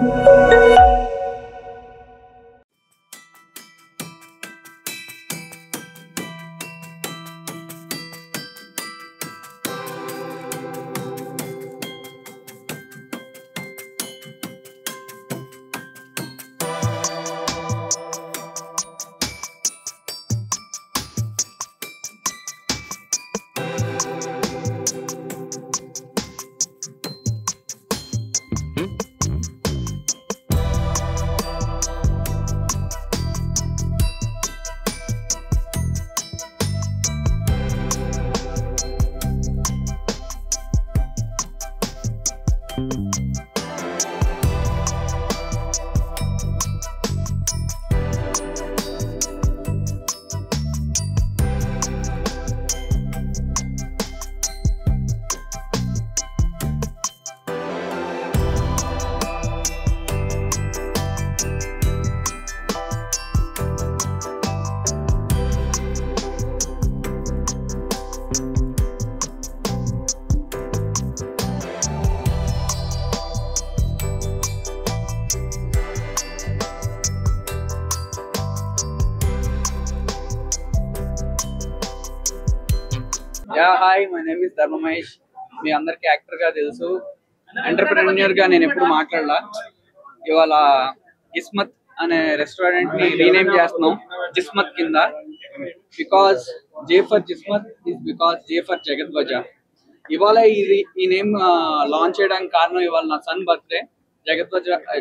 Yeah, hi, my name is Dharma Mahesh. మీ అందరికి actor గా తెలుసు. ఎంటర్‌ప్రెన్యూర్ గా నేను ఎప్పుడు మాట్లాడలా. ఇవాళ కిస్మత్ అనే రెస్టారెంట్ ని రీనేమ్ చేస్తున్నాం జిస్మత్ కింద. Because J for Jismat is because J for Jagadwaja. ఇవాళ ఈ నేమ్ లాంచ్ చేయడానికి కారణం ఇవాళ నా son birthday,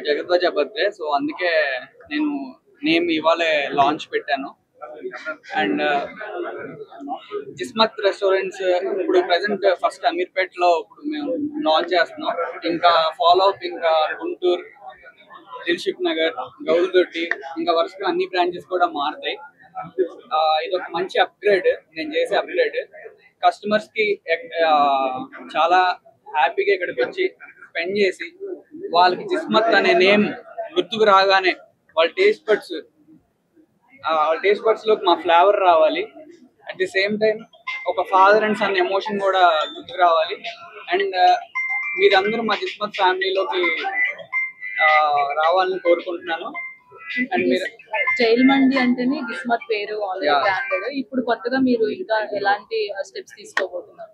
Jagadwaja birthday. So అందుకే నేను నేమ్ ఇవాళ లాంచ్ పెట్టాను. అండ్ జిస్మత్ రెస్టారెంట్స్ ఇప్పుడు ప్రెసెంట్ ఫస్ట్ అమీర్పేట్ లో ఇప్పుడు మేము లాంచ్ చేస్తున్నాం. ఇంకా ఫాలో అప్ ఇంకా గుంటూరు, దిల్షుక్ నగర్, గౌల్దొట్టి, ఇంకా వరుసగా అన్ని బ్రాంచెస్ కూడా మారుతాయి. ఇది ఒక మంచి అప్గ్రేడ్, నేను చేసే అప్గ్రేడ్. కస్టమర్స్ కి చాలా హ్యాపీగా ఇక్కడికి వచ్చి స్పెండ్ చేసి వాళ్ళకి జిస్మత్ అనే నేమ్ గుర్తుకు రాగానే వాళ్ళ టేస్ట్ బడ్స్ లోకి మా ఫ్లేవర్ రావాలి. అట్ ది సేమ్ టైం ఒక ఫాదర్ అండ్ సన్ ఎమోషన్ కూడా గుర్తుకు రావాలి. అండ్ మీరందరూ మా జిస్మత్ ఫ్యామిలీలోకి రావాలని కోరుకుంటున్నాను. అండ్ మీరు జైల్ మండి అంటేనే జిస్మత్ పేరు ఆల్రెడీ బ్రాండెడ్. ఇప్పుడు కొత్తగా మీరు ఇంకా ఎలాంటి స్టెప్స్ తీసుకోబోతున్నారు?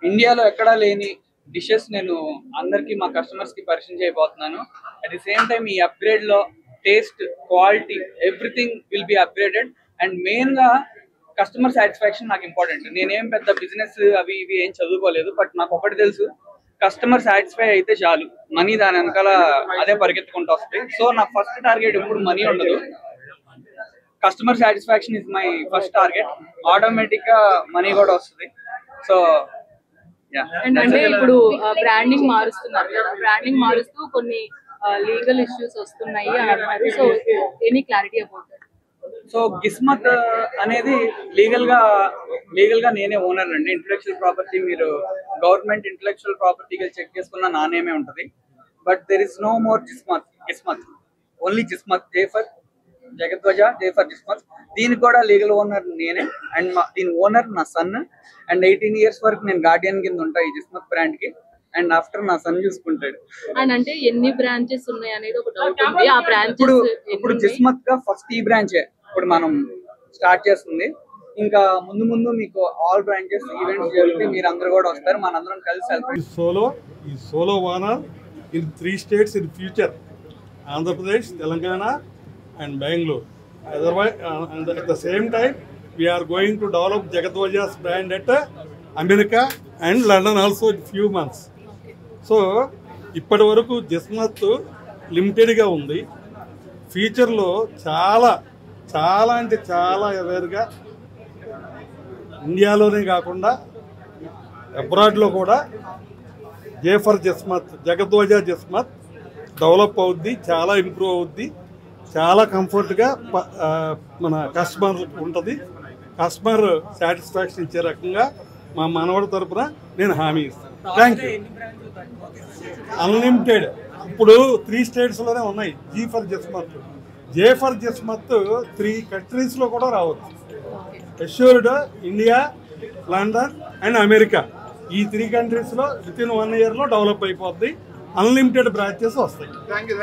ఇండియాలో ఎక్కడా లేని డిషెస్ నేను అందరికి మా కస్టమర్స్ కి పరిచయం చేయబోతున్నాను. అట్ ది సేమ్ టైం ఈ అప్గ్రేడ్ లో taste, quality, everything will be upgraded. And main గా కస్టమర్ సాటిస్ఫాక్షన్ నాకు ఇంపార్టెంట్. నేనేం పెద్ద బిజినెస్ అవి ఇవి ఏం చదువుకోలేదు, బట్ నాకు ఒకటి తెలుసు, కస్టమర్ సాటిస్ఫై అయితే చాలు, మనీ దాని వెనకాల అదే పరిగెత్తుకుంటూ వస్తుంది. సో నా ఫస్ట్ టార్గెట్ ఎప్పుడు మనీ ఉండదు, customer satisfaction is my first target. Automatic గా మనీ కూడా వస్తుంది. సో అంటే ఇప్పుడు బ్రాండింగ్ మారుస్తున్నారు కదా, బ్రాండింగ్ మారుస్తూ కొన్ని లీగల్ ఇష్యూస్ వస్తున్నాయి అన్నారు. So any clarity about that? So Gismat అనేది లీగల్ గా నేనే ఓనర్ అండి. ఇంటలెక్చువల్ ప్రాపర్టీ మీరు గవర్నమెంట్ ఇంటలెక్చువల్ ప్రాపర్టీగా చెక్ చేసుకున్న నా నేమే ఉంటుంది. But there is no more Gismat, only Jismat. J for Jagadwaja, J for Jismat. దీనికి కూడా లీగల్ ఓనర్ నేనే. అండ్ దీని ఓనర్ నా సన్. అండ్ 18 years వరకు నేను గార్డియన్ కింద ఉంటా ఈ జిస్మత్ బ్రాండ్ కి. అండ్ ఆఫ్టర్ నా సన్ చూసుకుంటాడు. అండ్ అంటే ఎన్ని బ్రాంచెస్ ఉన్నాయి అనేది ఒక డౌట్ ఉంది. ఆ బ్రాంచెస్ ఇప్పుడు జిస్మత్ గా ఫస్ట్ ఈ బ్రాంచే ఇప్పుడు మనం స్టార్ట్ చేస్తుంది. ఇంకా ముందు మీకు ఆల్ బ్రాంచెస్ ఈవెంట్స్ జరిగితే మీరు అందరూ కూడా వస్తారు, మనందరం కలిసి celebrate. Solo owner in 3 states in future, Andhra Pradesh, Telangana and Bengaluru. Otherwise, and at the same time, we are going to develop Jagadvaja's brand at America and London also in few months. So, ఇప్పటి వరకు జిస్మత్ లిమిటెడ్గా ఉంది. ఫ్యూచర్లో చాలా అంటే చాలా ఎవేర్గా ఇండియాలోనే కాకుండా అబ్రాడ్లో కూడా జే ఫర్ జిస్మత్, జగద్వజ జిస్మత్ డెవలప్ అవుద్ది, చాలా ఇంప్రూవ్ అవుద్ది, చాలా కంఫర్ట్గా మన కస్టమర్లకు ఉంటుంది. కస్టమర్ సాటిస్ఫాక్షన్ ఇచ్చే రకంగా మా మనవడి తరఫున నేను హామీ ఇస్తాను. Thank you. అన్లిమిటెడ్ ఇప్పుడు 3 statesలోనే ఉన్నాయి. G for Jismat, J for Jismat 3 countries కూడా రావచ్చు. Assured India, London and America. ఈ 3 countries within 1 year develop అయిపోద్ది. అన్లిమిటెడ్ బ్రాంచెస్ వస్తాయి. Thank you.